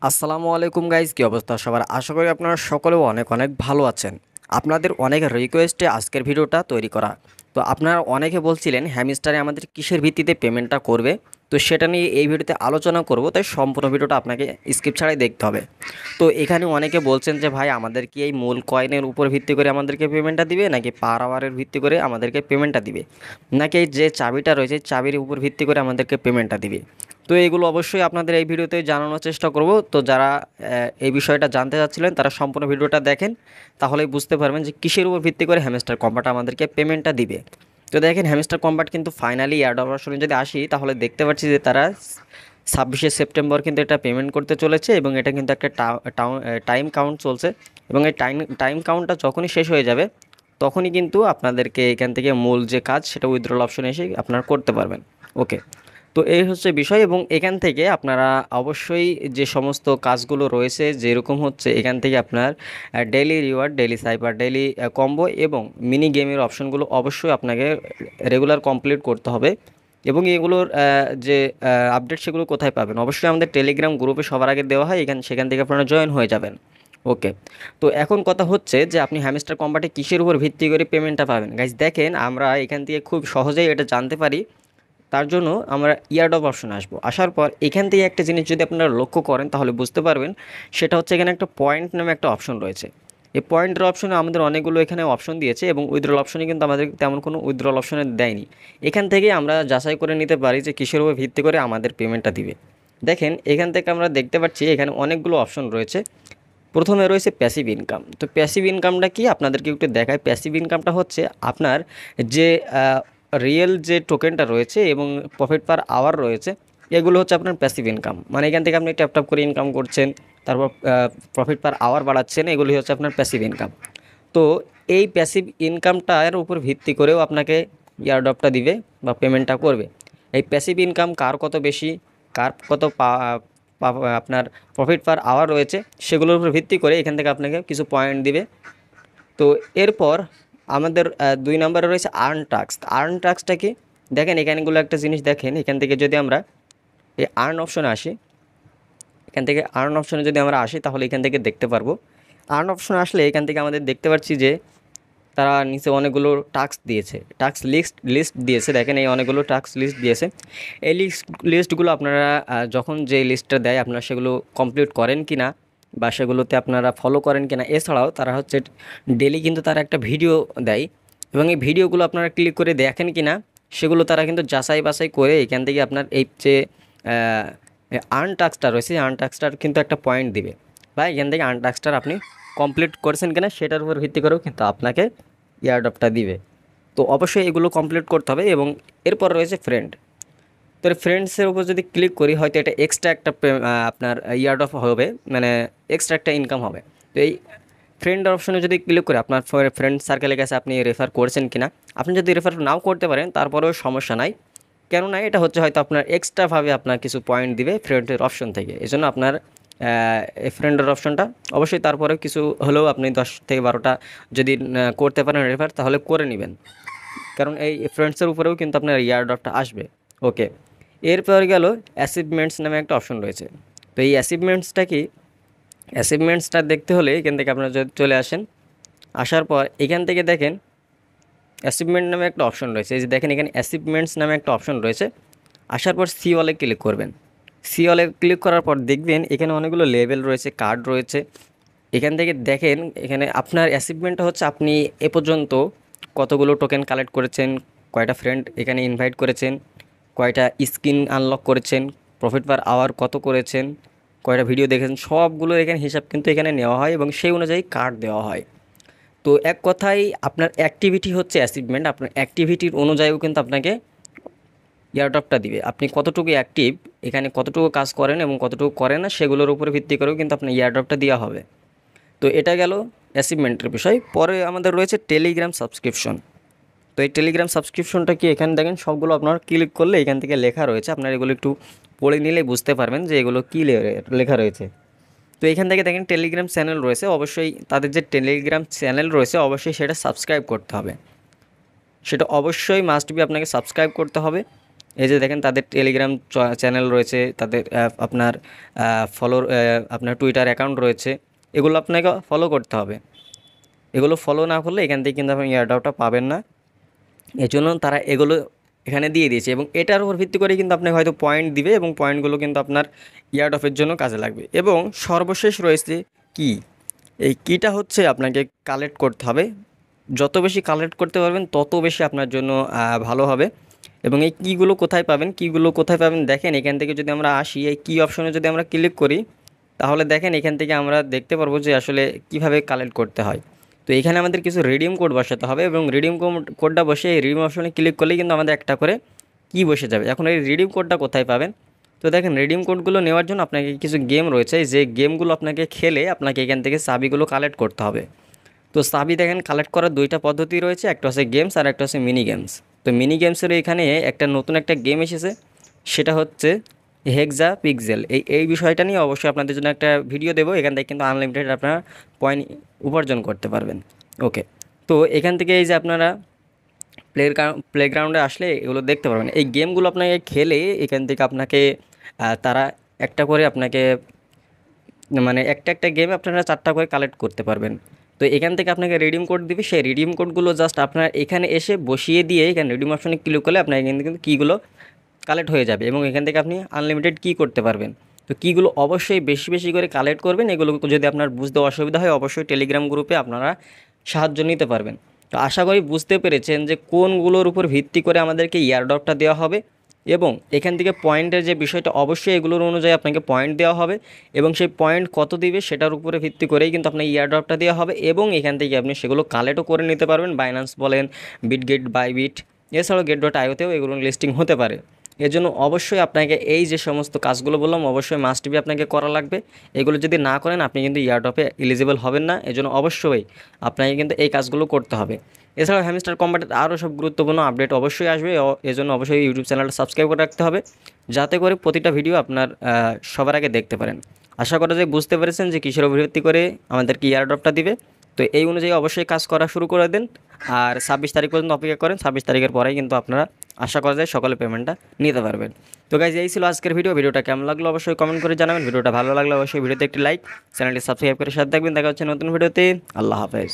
আসসালামু আলাইকুম গাইজ, কী অবস্থা সবার? আশা করি আপনারা সকলেও অনেক অনেক ভালো আছেন। আপনাদের অনেক রিকোয়েস্টে আজকের ভিডিওটা তৈরি করা। তো আপনারা অনেকে বলছিলেন হ্যামস্টারে আমাদের কিসের ভিত্তিতে পেমেন্টটা করবে, তো সেটা নিয়ে এই ভিডিওতে আলোচনা করব। তাই সম্পূর্ণ ভিডিওটা আপনাকে স্কিপ ছাড়াই দেখতে হবে। তো এখানে অনেকে বলছেন যে ভাই, আমাদের কি এই মূল কয়েনের উপর ভিত্তি করে আমাদেরকে পেমেন্টটা দিবে, নাকি পার আওয়ারের ভিত্তি করে আমাদেরকে পেমেন্টটা দিবে, নাকি এই যে চাবিটা রয়েছে চাবির উপর ভিত্তি করে আমাদেরকে পেমেন্টটা দিবে। তো এগুলো অবশ্যই আপনাদের এই ভিডিওতে জানানোর চেষ্টা করব। তো যারা এই বিষয়টা জানতে চাচ্ছিলেন তারা সম্পূর্ণ ভিডিওটা দেখেন, তাহলেই বুঝতে পারবেন যে কিসের উপর ভিত্তি করে হ্যামস্টার কম্বাট আমাদেরকে পেমেন্টটা দিবে। তো দেখেন, হ্যামস্টার কম্বাট কিন্তু ফাইনালি এয়ারড্রপ ভার্সনে যদি আসি, তাহলে দেখতে পাচ্ছি যে তারা 26শে সেপ্টেম্বর কিন্তু এটা পেমেন্ট করতে চলেছে, এবং এটা কিন্তু একটা টাইম কাউন্ট চলছে। এবং এই টাইম কাউন্টটা যখনই শেষ হয়ে যাবে, তখনই কিন্তু আপনাদেরকে এখান থেকে মূল যে কাজ সেটা উইথড্রল অপশনে এসে আপনারা করতে পারবেন। ওকে, তো এই হচ্ছে বিষয়। এবং এখান থেকে আপনারা অবশ্যই যে সমস্ত কাজগুলো রয়েছে, যেরকম হচ্ছে এখান থেকে আপনার daily reward, daily cipher, daily combo এবং মিনি গেমের অপশনগুলো অবশ্যই আপনাকে রেগুলার কমপ্লিট করতে হবে। এবং এগুলোর যে আপডেট সেগুলো কোথায় পাবেন? অবশ্যই আমাদের টেলিগ্রাম গ্রুপে সবার আগে দেওয়া হয়, সেখান থেকে আপনারা জয়েন হয়ে যাবেন। ওকে, তো এখন কথা হচ্ছে যে আপনি হ্যামস্টার কম্বাটে কিসের উপর ভিত্তি করে পেমেন্টটা পাবেন। গাইজ দেখেন, আমরা এখান থেকে খুব সহজেই এটা জানতে পারি। তার জন্য আমরা ইয়ারড্রপ অপশনে আসবো। আসার পর এখান থেকে একটা জিনিস যদি আপনারা লক্ষ্য করেন তাহলে বুঝতে পারবেন, সেটা হচ্ছে এখানে একটা পয়েন্ট নামে একটা অপশন রয়েছে। এই পয়েন্টের অপশনে আমাদের অনেকগুলো এখানে অপশন দিয়েছে, এবং উইথড্রল অপশনে কিন্তু আমাদের তেমন কোনো উইথড্রল অপশনে দেয়নি। এখান থেকে আমরা যাচাই করে নিতে পারি যে কিসের উপর ভিত্তি করে আমাদের পেমেন্টটা দিবে। দেখেন, এখান থেকে আমরা দেখতে পাচ্ছি এখানে অনেকগুলো অপশন রয়েছে। প্রথমে রয়েছে প্যাসিভ ইনকাম। তো প্যাসিভ ইনকামটা কি আপনাদেরকে একটু দেখায়। প্যাসিভ ইনকামটা হচ্ছে আপনার যে রিয়েল যে টোকেনটা রয়েছে এবং প্রফিট পার আওয়ার রয়েছে, এগুলো হচ্ছে আপনার প্যাসিভ ইনকাম। মানে এখান থেকে আপনি ট্যাপ ট্যাপ করে ইনকাম করছেন, তারপর প্রফিট পার আওয়ার বাড়াচ্ছেন, এগুলি হচ্ছে আপনার প্যাসিভ ইনকাম। তো এই প্যাসিভ ইনকামটার উপর ভিত্তি করেও আপনাকে ইয়ারড্রপটা দিবে বা পেমেন্টটা করবে। এই প্যাসিভ ইনকাম কার কত বেশি, কার কত আপনার প্রফিট পার আওয়ার রয়েছে, সেগুলোর উপর ভিত্তি করে এখান থেকে আপনাকে কিছু পয়েন্ট দিবে। তো এরপর আমাদের 2 নম্বরে রয়েছে আর্ন টাস্ক। আর্ন টাস্কটা কি? দেখেন, এখানগুলো একটা জিনিস দেখেন। এখান থেকে যদি আমরা এই আর্ন অপশনে আসি, এখান থেকে আর্ন অপশনে যদি আমরা আসি, তাহলে এখান থেকে দেখতে পারবো। আর্ন অপশনে আসলে এখান থেকে আমাদের দেখতে পাচ্ছি যে তারা নিচে অনেকগুলো টাস্ক দিয়েছে, টাস্ক লিস্ট দিয়েছে। দেখেন, এই অনেকগুলো টাস্ক লিস্ট দিয়েছে। এই লিস্টগুলো আপনারা যখন যে লিস্টটা দেয় আপনারা সেগুলো কমপ্লিট করেন কি না, বা সেগুলোতে আপনারা ফলো করেন কি না। এছাড়াও তারা হচ্ছে ডেলি কিন্তু তারা একটা ভিডিও দেয়, এবং এই ভিডিওগুলো আপনারা ক্লিক করে দেখেন কি না, সেগুলো তারা কিন্তু যাচাই বাছাই করে এখান থেকে আপনার এই যে আর্ন টাস্কটা রয়েছে, আর্ন টাস্কটার কিন্তু একটা পয়েন্ট দিবে, বা এখান থেকে আর্ন টাস্কটার আপনি কমপ্লিট করেছেন কিনা সেটার উপর ভিত্তি করেও কিন্তু আপনাকে ইয়ারড্রপটা দিবে। তো অবশ্যই এগুলো কমপ্লিট করতে হবে। এবং এরপর রয়েছে ফ্রেন্ড। তো ফ্রেন্ডসের উপর যদি ক্লিক করি, হয়তো এটা এক্সট্রা একটা আপনার ইয়ারড্রপ হবে, মানে এক্সট্রা একটা ইনকাম হবে। তো এই ফ্রেন্ড অপশনে যদি ক্লিক করে আপনার ফ্রেন্ড সার্কেলের কাছে আপনি রেফার করছেন কিনা, আপনি যদি রেফার নাও করতে পারেন তারপরেও সমস্যা নাই। কেননা এটা হচ্ছে হয়তো আপনার এক্সট্রাভাবে আপনার কিছু পয়েন্ট দিবে ফ্রেন্ডের অপশন থেকে। এই জন্য আপনার এই ফ্রেন্ডের অপশনটা অবশ্যই তারপরেও কিছু হলেও আপনি 10 থেকে 12টা যদি করতে পারেন রেফার, তাহলে করে নেবেন। কারণ এই ফ্রেন্ডসের উপরেও কিন্তু আপনার ইয়ারড্রপটা আসবে। ওকে, এরপর গেল অ্যাচিভমেন্টস নামে একটা অপশন রয়েছে। তো এই অ্যাচিভমেন্টসটা কি? অ্যাচিভমেন্টসটা দেখতে হলে এখান থেকে আপনারা যদি চলে আসেন, আসার পর এখান থেকে দেখেন অ্যাচিভমেন্ট নামে একটা অপশন রয়েছে। এই যে দেখেন, এখানে অ্যাচিভমেন্টস নামে একটা অপশন রয়েছে। আসার পর সি অলে ক্লিক করবেন। সি অলে ক্লিক করার পর দেখবেন এখানে অনেকগুলো লেভেল রয়েছে, কার্ড রয়েছে। এখান থেকে দেখেন, এখানে আপনার অ্যাচিভমেন্টটা হচ্ছে আপনি এ পর্যন্ত কতগুলো টোকেন কালেক্ট করেছেন, কয়টা ফ্রেন্ড এখানে ইনভাইট করেছেন, কয়টা স্কিন আনলক করেছেন, প্রফিট পার আওয়ার কত করেছেন, কয়টা ভিডিও দেখেছেন, সবগুলো এখানে হিসাব কিন্তু এখানে নেওয়া হয়, এবং সেই অনুযায়ী কার্ড দেওয়া হয়। তো এক কথায় আপনার অ্যাক্টিভিটি হচ্ছে অ্যাচিভমেন্ট। আপনার অ্যাক্টিভিটির অনুযায়ীও কিন্তু আপনাকে ইয়ারড্রপটা দিবে। আপনি কতটুকু অ্যাক্টিভ, এখানে কতটুকু কাজ করেন এবং কতটুকু করেন না, সেগুলোর উপরে ভিত্তি করেও কিন্তু আপনার ইয়ারড্রপটা দেওয়া হবে। তো এটা গেল অ্যাচিভমেন্টের বিষয়। পরে আমাদের রয়েছে টেলিগ্রাম সাবস্ক্রিপশন। তো এই টেলিগ্রাম সাবস্ক্রিপশনটা কি? এখানে দেখেন সবগুলো আপনার ক্লিক করলে এখান থেকে লেখা রয়েছে, আপনার এগুলো একটু পড়ে নিলেই বুঝতে পারবেন যে এগুলো কী লেখা রয়েছে। তো এখান থেকে দেখেন টেলিগ্রাম চ্যানেল রয়েছে, অবশ্যই তাদের যে টেলিগ্রাম চ্যানেল রয়েছে অবশ্যই সেটা সাবস্ক্রাইব করতে হবে। সেটা অবশ্যই মাস্ট বি আপনাকে সাবস্ক্রাইব করতে হবে। এই যে দেখেন তাদের টেলিগ্রাম চ্যানেল রয়েছে, তাদের আপনার আপনার টুইটার অ্যাকাউন্ট রয়েছে, এগুলো আপনাকে ফলো করতে হবে। এগুলো ফলো না করলে এখান থেকে কিন্তু আপনি এয়ারড্রপটা পাবেন না। এজন্য তারা এগুলো এখানে দিয়ে দিয়েছে এবং এটার উপর ভিত্তি করে কিন্তু আপনাকে হয়তো পয়েন্ট দিবে এবং পয়েন্টগুলো কিন্তু আপনার ইয়ারড্রপের জন্য কাজে লাগবে। এবং সর্বশেষ রয়েছে কি, এই কিটা হচ্ছে আপনাকে কালেক্ট করতে হবে। যত বেশি কালেক্ট করতে পারবেন তত বেশি আপনার জন্য ভালো হবে। এবং এই কীগুলো কোথায় পাবেন, কীগুলো কোথায় পাবেন দেখেন, এখান থেকে যদি আমরা আসি, এই কি অপশনে যদি আমরা ক্লিক করি, তাহলে দেখেন এখান থেকে আমরা দেখতে পারবো যে আসলে কিভাবে কালেক্ট করতে হয়। তো এখানে আমাদের কিছু রিডিম কোড বসাতে হবে এবং রিডিম কোডটা বসে এই রিডিম অপশনে ক্লিক করলেই কিন্তু আমাদের একটা করে কি বসে যাবে। এখন এই রিডিম কোডটা কোথায় পাবেন, তো দেখেন রিডিম কোডগুলো নেওয়ার জন্য আপনাকে কিছু গেম রয়েছে, যে গেমগুলো আপনাকে খেলে আপনাকে এখান থেকে চাবিগুলো কালেক্ট করতে হবে। তো চাবি দেখেন কালেক্ট করার দুইটা পদ্ধতি রয়েছে, একটা হচ্ছে গেমস আর একটা হচ্ছে মিনি গেমস। তো মিনি গেমসের এখানে একটা নতুন একটা গেম এসেছে, সেটা হচ্ছে হেক্সা পিক্সেল। এই বিষয়টা নিয়ে অবশ্যই আপনাদের জন্য একটা ভিডিও দেবো। এখান থেকে কিন্তু আনলিমিটেড আপনারা পয়েন্ট উপার্জন করতে পারবেন। ওকে, তো এখান থেকে এই যে আপনারা প্লেগ্রাউন্ডে আসলে এগুলো দেখতে পারবেন। এই গেমগুলো আপনাকে খেলে এখান থেকে আপনাকে তারা একটা করে আপনাকে মানে একটা একটা গেমে আপনারা 4টা করে কালেক্ট করতে পারবেন। তো এখান থেকে আপনাকে রিডিম কোড দিবে, সেই রিডিম কোডগুলো জাস্ট আপনার এখানে এসে বসিয়ে দিয়ে এখানে রিডিম অপশনে ক্লিক করলে আপনার এখান থেকে কিন্তু কীগুলো কালেক্ট হয়ে যাবে এবং এখান থেকে আপনি আনলিমিটেড কী করতে পারবেন। তো কীগুলো অবশ্যই বেশি বেশি করে কালেক্ট করবেন। এগুলো যদি আপনার বুঝতে অসুবিধা হয় অবশ্যই টেলিগ্রাম গ্রুপে আপনারা সাহায্য নিতে পারবেন। তো আশা করি বুঝতে পেরেছেন যে কোনগুলোর উপর ভিত্তি করে আমাদেরকে ইয়ারড্রপটা দেওয়া হবে এবং এখান থেকে পয়েন্টের যে বিষয়টা অবশ্যই এগুলোর অনুযায়ী আপনাকে পয়েন্ট দেওয়া হবে এবং সেই পয়েন্ট কত দিবে সেটার উপরে ভিত্তি করেই কিন্তু আপনার ইয়ারড্রপটা দেওয়া হবে এবং এখান থেকে আপনি সেগুলো কালেক্টও করে নিতে পারবেন। বাইন্যান্স বলেন, বিটগেট, বাইবিট, এছাড়াও গেট.আইওতেও এগুলো লিস্টিং হতে পারে। এর জন্য অবশ্যই আপনাকে এই যে সমস্ত কাজগুলো বললাম অবশ্যই মাস্ট বি আপনাকে করা লাগবে। এগুলো যদি না করেন আপনি কিন্তু ইয়ারড্রপে এলিজিবল হবেন না। এজন্য অবশ্যই আপনাকে কিন্তু এই কাজগুলো করতে হবে। এছাড়াও হ্যামস্টার কম্বাটের আরও সব গুরুত্বপূর্ণ আপডেট অবশ্যই আসবে। এজন্য অবশ্যই ইউটিউব চ্যানেলটা সাবস্ক্রাইব করে রাখতে হবে, যাতে করে প্রতিটা ভিডিও আপনার সবার আগে দেখতে পারেন। আশা করা যায় বুঝতে পেরেছেন যে কিসের উপর ভিত্তি করে আমাদেরকে ইয়ারড্রপটা দিবে। তো এই অনুযায়ী অবশ্যই কাজ করা শুরু করে দেন আর 26 তারিখ পর্যন্ত অপেক্ষা করেন। 26 তারিখের পরেই কিন্তু আপনারা আশা করা যায় সকলে পেমেন্টটা নিতে পারবেন। তো গাইজ এই ছিল আজকের ভিডিওটা কেমন লাগলো অবশ্যই কমেন্ট করে জানাবেন। ভিডিওটা ভালো লাগলে অবশ্যই ভিডিওতে একটি লাইক, চ্যানেলটি সাবস্ক্রাইব করে সাথে থাকবেন। দেখা হচ্ছে নতুন ভিডিওতে। আল্লাহ হাফেজ।